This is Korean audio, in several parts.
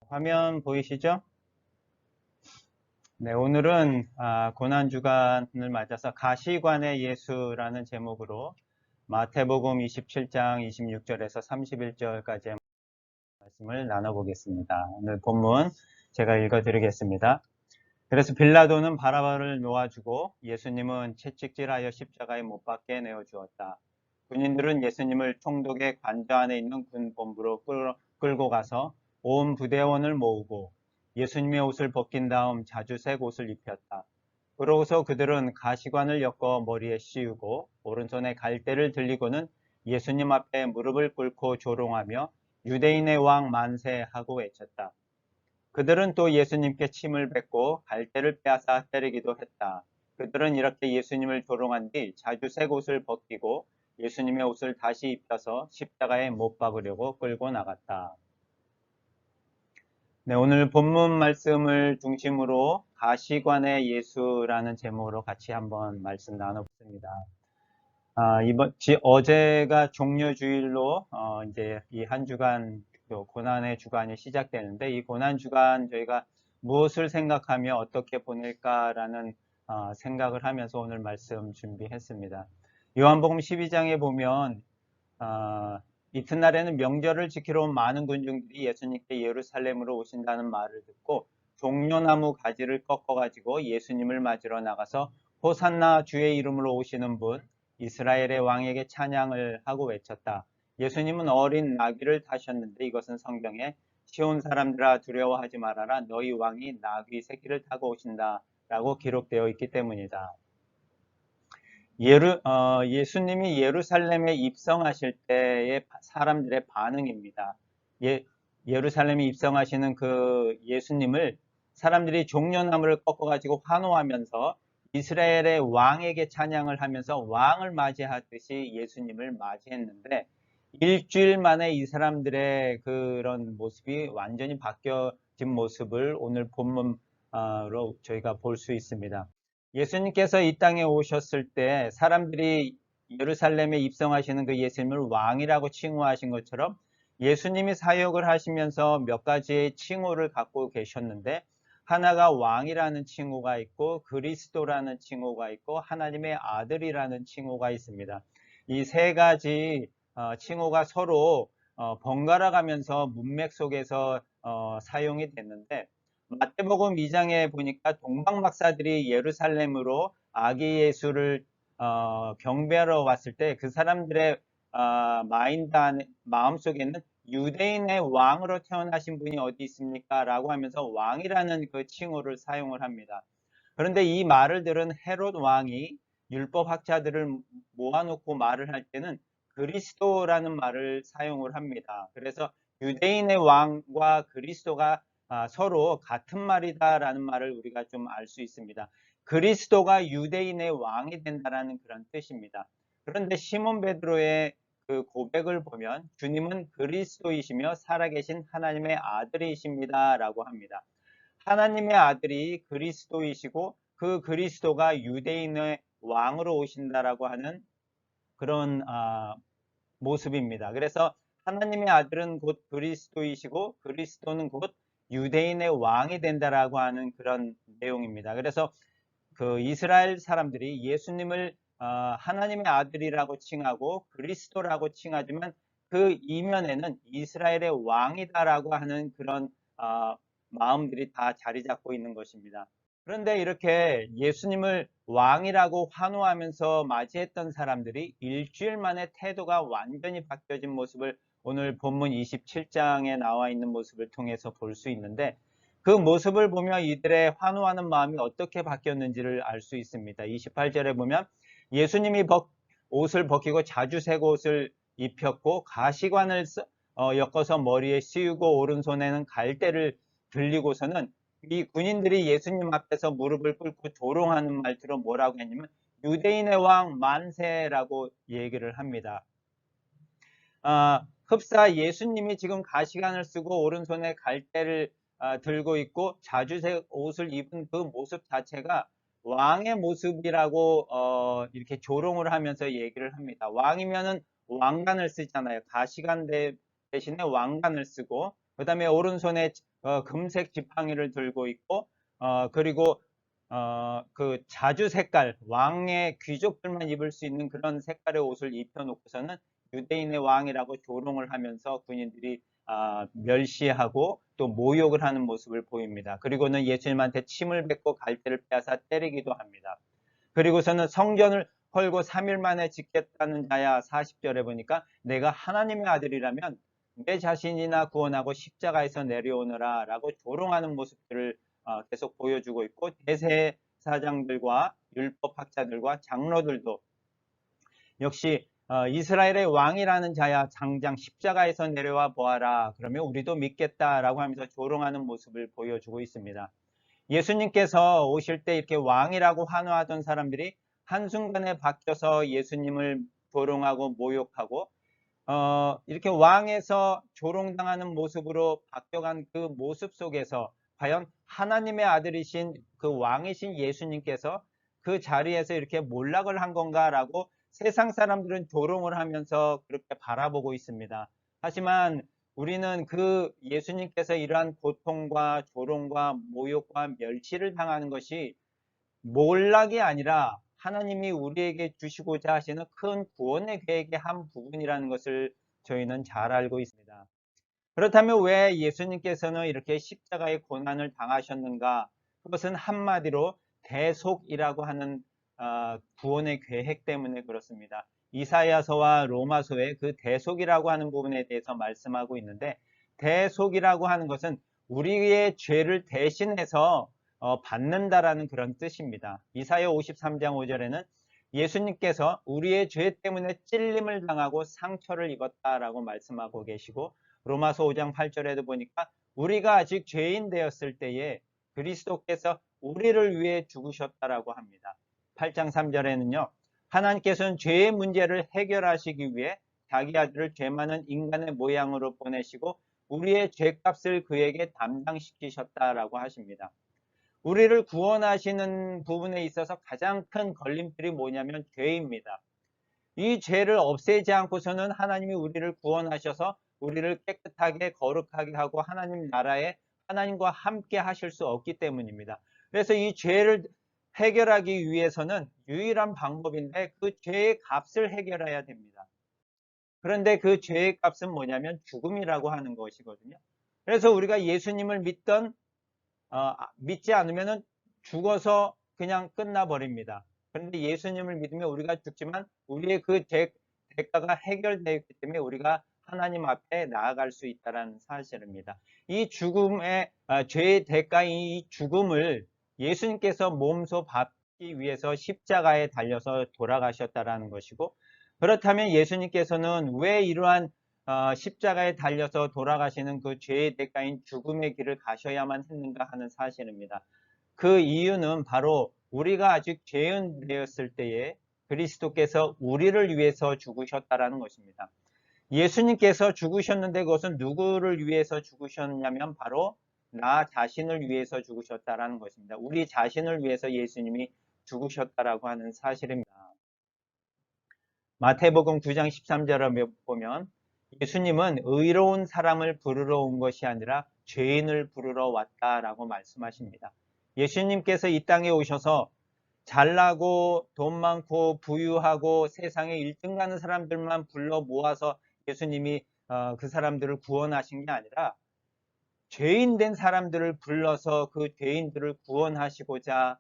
화면 보이시죠? 네, 오늘은 고난주간을 맞아서 가시관의 예수라는 제목으로 마태복음 27장 26절에서 31절까지의 말씀을 나눠보겠습니다. 오늘 본문 제가 읽어드리겠습니다. 그래서 빌라도는 바라바를 놓아주고 예수님은 채찍질하여 십자가에 못 박게 내어주었다. 군인들은 예수님을 총독의 관저 안에 있는 군본부로 끌고 가서 온 부대원을 모으고 예수님의 옷을 벗긴 다음 자주색 옷을 입혔다. 그러고서 그들은 가시관을 엮어 머리에 씌우고 오른손에 갈대를 들리고는 예수님 앞에 무릎을 꿇고 조롱하며 유대인의 왕 만세 하고 외쳤다. 그들은 또 예수님께 침을 뱉고 갈대를 빼앗아 때리기도 했다. 그들은 이렇게 예수님을 조롱한 뒤 자주색 옷을 벗기고 예수님의 옷을 다시 입혀서 십자가에 못 박으려고 끌고 나갔다. 네, 오늘 본문 말씀을 중심으로 가시관의 예수라는 제목으로 같이 한번 말씀 나눠보겠습니다. 어제가 종려주일로 이제 이 한 주간 고난의 주간이 시작되는데, 이 고난 주간 저희가 무엇을 생각하며 어떻게 보낼까라는 생각을 하면서 오늘 말씀 준비했습니다. 요한복음 12장에 보면 이튿날에는 명절을 지키러 온 많은 군중들이 예수님께 예루살렘으로 오신다는 말을 듣고 종려나무 가지를 꺾어가지고 예수님을 맞으러 나가서 호산나 주의 이름으로 오시는 분 이스라엘의 왕에게 찬양을 하고 외쳤다. 예수님은 어린 나귀를 타셨는데 이것은 성경에 시온 사람들아 두려워하지 말아라 너희 왕이 나귀 새끼를 타고 오신다 라고 기록되어 있기 때문이다. 예수님이 예루살렘에 입성하실 때의 사람들의 반응입니다. 예루살렘에 입성하시는 그 예수님을 사람들이 종려나무를 꺾어가지고 환호하면서 이스라엘의 왕에게 찬양을 하면서 왕을 맞이하듯이 예수님을 맞이했는데 일주일 만에 이 사람들의 그런 모습이 완전히 바뀌어진 모습을 오늘 본문으로 저희가 볼 수 있습니다. 예수님께서 이 땅에 오셨을 때 사람들이 예루살렘에 입성하시는 그 예수님을 왕이라고 칭호하신 것처럼 예수님이 사역을 하시면서 몇 가지의 칭호를 갖고 계셨는데 하나가 왕이라는 칭호가 있고 그리스도라는 칭호가 있고 하나님의 아들이라는 칭호가 있습니다. 이 세 가지 칭호가 서로 번갈아 가면서 문맥 속에서 사용이 됐는데 마태복음 2장에 보니까 동방박사들이 예루살렘으로 아기 예수를 경배하러 왔을 때 그 사람들의 마음속에는 유대인의 왕으로 태어나신 분이 어디 있습니까? 라고 하면서 왕이라는 그 칭호를 사용을 합니다. 그런데 이 말을 들은 헤롯 왕이 율법학자들을 모아놓고 말을 할 때는 그리스도라는 말을 사용을 합니다. 그래서 유대인의 왕과 그리스도가 서로 같은 말이다라는 말을 우리가 좀 알 수 있습니다. 그리스도가 유대인의 왕이 된다라는 그런 뜻입니다. 그런데 시몬 베드로의 그 고백을 보면 주님은 그리스도이시며 살아계신 하나님의 아들이십니다라고 합니다. 하나님의 아들이 그리스도이시고 그 그리스도가 유대인의 왕으로 오신다라고 하는 그런 모습입니다. 그래서 하나님의 아들은 곧 그리스도이시고 그리스도는 곧 유대인의 왕이 된다라고 하는 그런 내용입니다. 그래서 그 이스라엘 사람들이 예수님을 하나님의 아들이라고 칭하고 그리스도라고 칭하지만 그 이면에는 이스라엘의 왕이다라고 하는 그런 마음들이 다 자리 잡고 있는 것입니다. 그런데 이렇게 예수님을 왕이라고 환호하면서 맞이했던 사람들이 일주일 만에 태도가 완전히 바뀌어진 모습을 오늘 본문 27장에 나와 있는 모습을 통해서 볼 수 있는데 그 모습을 보며 이들의 환호하는 마음이 어떻게 바뀌었는지를 알 수 있습니다. 28절에 보면 예수님이 옷을 벗기고 자주색 옷을 입혔고 가시관을 엮어서 머리에 씌우고 오른손에는 갈대를 들리고서는 이 군인들이 예수님 앞에서 무릎을 꿇고 조롱하는 말투로 뭐라고 했냐면 유대인의 왕 만세라고 얘기를 합니다. 흡사 예수님이 지금 가시관을 쓰고 오른손에 갈대를 들고 있고 자주색 옷을 입은 그 모습 자체가 왕의 모습이라고 이렇게 조롱을 하면서 얘기를 합니다. 왕이면은 왕관을 쓰잖아요. 가시관 대신에 왕관을 쓰고 그 다음에 오른손에 금색 지팡이를 들고 있고, 그리고 그 자주 색깔, 왕의 귀족들만 입을 수 있는 그런 색깔의 옷을 입혀놓고서는 유대인의 왕이라고 조롱을 하면서 군인들이 멸시하고 또 모욕을 하는 모습을 보입니다. 그리고는 예수님한테 침을 뱉고 갈대를 빼앗아 때리기도 합니다. 그리고서는 성전을 헐고 3일 만에 짓겠다는 자야 40절에 보니까 내가 하나님의 아들이라면 내 자신이나 구원하고 십자가에서 내려오너라 라고 조롱하는 모습들을 계속 보여주고 있고, 대제사장들과 율법학자들과 장로들도 역시 이스라엘의 왕이라는 자야 당장 십자가에서 내려와 보아라, 그러면 우리도 믿겠다라고 하면서 조롱하는 모습을 보여주고 있습니다. 예수님께서 오실 때 이렇게 왕이라고 환호하던 사람들이 한순간에 바뀌어서 예수님을 조롱하고 모욕하고 이렇게 왕에서 조롱당하는 모습으로 바뀌어간 그 모습 속에서 과연 하나님의 아들이신 그 왕이신 예수님께서 그 자리에서 이렇게 몰락을 한 건가라고 세상 사람들은 조롱을 하면서 그렇게 바라보고 있습니다. 하지만 우리는 그 예수님께서 이러한 고통과 조롱과 모욕과 멸시를 당하는 것이 몰락이 아니라 하나님이 우리에게 주시고자 하시는 큰 구원의 계획의 한 부분이라는 것을 저희는 잘 알고 있습니다. 그렇다면 왜 예수님께서는 이렇게 십자가의 고난을 당하셨는가? 그것은 한마디로 대속이라고 하는 구원의 계획 때문에 그렇습니다. 이사야서와 로마서의 그 대속이라고 하는 부분에 대해서 말씀하고 있는데, 대속이라고 하는 것은 우리의 죄를 대신해서 받는다라는 그런 뜻입니다. 이사야 53장 5절에는 예수님께서 우리의 죄 때문에 찔림을 당하고 상처를 입었다라고 말씀하고 계시고, 로마서 5장 8절에도 보니까 우리가 아직 죄인 되었을 때에 그리스도께서 우리를 위해 죽으셨다라고 합니다. 8장 3절에는요. 하나님께서는 죄의 문제를 해결하시기 위해 자기 아들을 죄 많은 인간의 모양으로 보내시고 우리의 죄값을 그에게 담당시키셨다라고 하십니다. 우리를 구원하시는 부분에 있어서 가장 큰 걸림돌이 뭐냐면 죄입니다. 이 죄를 없애지 않고서는 하나님이 우리를 구원하셔서 우리를 깨끗하게 거룩하게 하고 하나님 나라에 하나님과 함께 하실 수 없기 때문입니다. 그래서 이 죄를 해결하기 위해서는 유일한 방법인데 그 죄의 값을 해결해야 됩니다. 그런데 그 죄의 값은 뭐냐면 죽음이라고 하는 것이거든요. 그래서 우리가 예수님을 믿지 않으면 죽어서 그냥 끝나버립니다. 그런데 예수님을 믿으면 우리가 죽지만 우리의 그 대가가 해결되었기 때문에 우리가 하나님 앞에 나아갈 수 있다는 사실입니다. 이 죽음의 죄의 대가인 이 죽음을 예수님께서 몸소 받기 위해서 십자가에 달려서 돌아가셨다라는 것이고, 그렇다면 예수님께서는 왜 이러한 십자가에 달려서 돌아가시는 그 죄의 대가인 죽음의 길을 가셔야만 했는가 하는 사실입니다. 그 이유는 바로 우리가 아직 죄인 되었을 때에 그리스도께서 우리를 위해서 죽으셨다라는 것입니다. 예수님께서 죽으셨는데 그것은 누구를 위해서 죽으셨냐면 바로 나 자신을 위해서 죽으셨다라는 것입니다. 우리 자신을 위해서 예수님이 죽으셨다라고 하는 사실입니다. 마태복음 9장 13절을 보면 예수님은 의로운 사람을 부르러 온 것이 아니라 죄인을 부르러 왔다라고 말씀하십니다. 예수님께서 이 땅에 오셔서 잘나고 돈 많고 부유하고 세상에 1등 가는 사람들만 불러 모아서 예수님이 그 사람들을 구원하신 게 아니라 죄인 된 사람들을 불러서 그 죄인들을 구원하시고자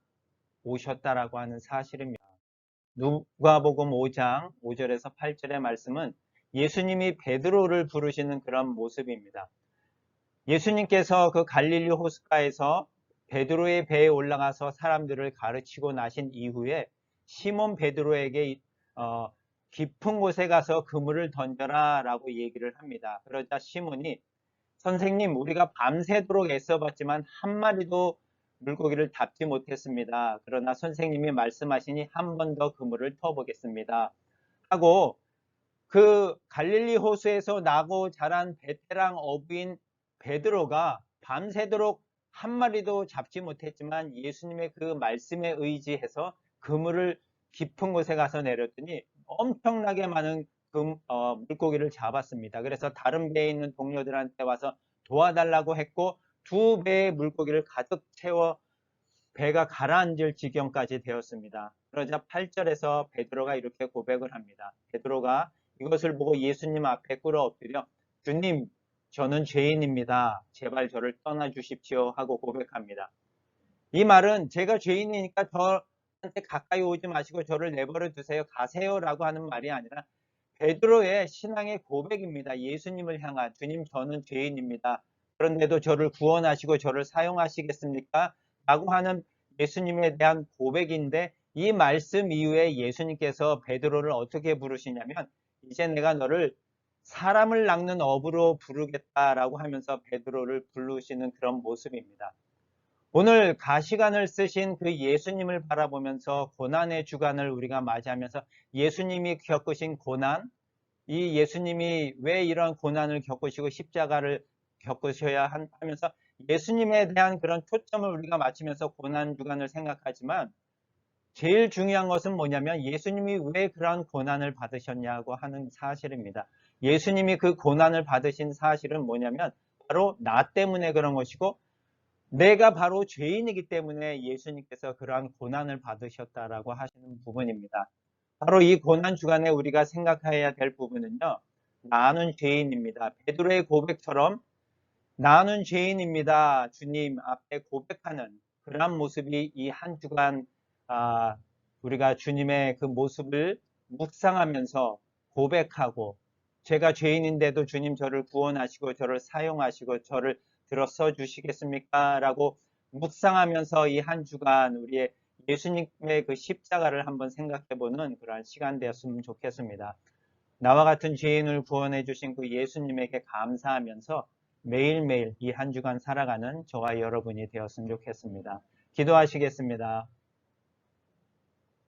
오셨다라고 하는 사실입니다. 누가복음 5장 5절에서 8절의 말씀은 예수님이 베드로를 부르시는 그런 모습입니다. 예수님께서 그 갈릴리 호숫가에서 베드로의 배에 올라가서 사람들을 가르치고 나신 이후에 시몬 베드로에게 깊은 곳에 가서 그물을 던져라 라고 얘기를 합니다. 그러자 시몬이 선생님, 우리가 밤새도록 애써봤지만 한 마리도 물고기를 잡지 못했습니다. 그러나 선생님이 말씀하시니 한 번 더 그물을 터보겠습니다. 하고 그 갈릴리 호수에서 나고 자란 베테랑 어부인 베드로가 밤새도록 한 마리도 잡지 못했지만 예수님의 그 말씀에 의지해서 그물을 깊은 곳에 가서 내렸더니 엄청나게 많은 물고기를 잡았습니다. 그래서 다른 배에 있는 동료들한테 와서 도와달라고 했고 2배의 물고기를 가득 채워 배가 가라앉을 지경까지 되었습니다. 그러자 8절에서 베드로가 이렇게 고백을 합니다. 베드로가 이것을 보고 예수님 앞에 꿇어 엎드려 주님, 저는 죄인입니다. 제발 저를 떠나 주십시오 하고 고백합니다. 이 말은 제가 죄인이니까 저한테 가까이 오지 마시고 저를 내버려 두세요. 가세요라고 하는 말이 아니라 베드로의 신앙의 고백입니다. 예수님을 향한 주님, 저는 죄인입니다. 그런데도 저를 구원하시고 저를 사용하시겠습니까? 라고 하는 예수님에 대한 고백인데 이 말씀 이후에 예수님께서 베드로를 어떻게 부르시냐면 이제 내가 너를 사람을 낚는 어부로 부르겠다라고 하면서 베드로를 부르시는 그런 모습입니다. 오늘 가시관을 쓰신 그 예수님을 바라보면서 고난의 주간을 우리가 맞이하면서 예수님이 겪으신 고난, 이 예수님이 왜 이런 고난을 겪으시고 십자가를 겪으셔야 하면서 예수님에 대한 그런 초점을 우리가 맞추면서 고난 주간을 생각하지만 제일 중요한 것은 뭐냐면 예수님이 왜 그러한 고난을 받으셨냐고 하는 사실입니다. 예수님이 그 고난을 받으신 사실은 뭐냐면 바로 나 때문에 그런 것이고 내가 바로 죄인이기 때문에 예수님께서 그러한 고난을 받으셨다라고 하시는 부분입니다. 바로 이 고난 주간에 우리가 생각해야 될 부분은요. 나는 죄인입니다. 베드로의 고백처럼 나는 죄인입니다. 주님 앞에 고백하는 그러한 모습이 이 한 주간 우리가 주님의 그 모습을 묵상하면서 고백하고 제가 죄인인데도 주님 저를 구원하시고 저를 사용하시고 저를 들어서 주시겠습니까? 라고 묵상하면서 이 한 주간 우리의 예수님의 그 십자가를 한번 생각해보는 그러한 시간 되었으면 좋겠습니다. 나와 같은 죄인을 구원해 주신 그 예수님에게 감사하면서 매일매일 이 한 주간 살아가는 저와 여러분이 되었으면 좋겠습니다. 기도하시겠습니다.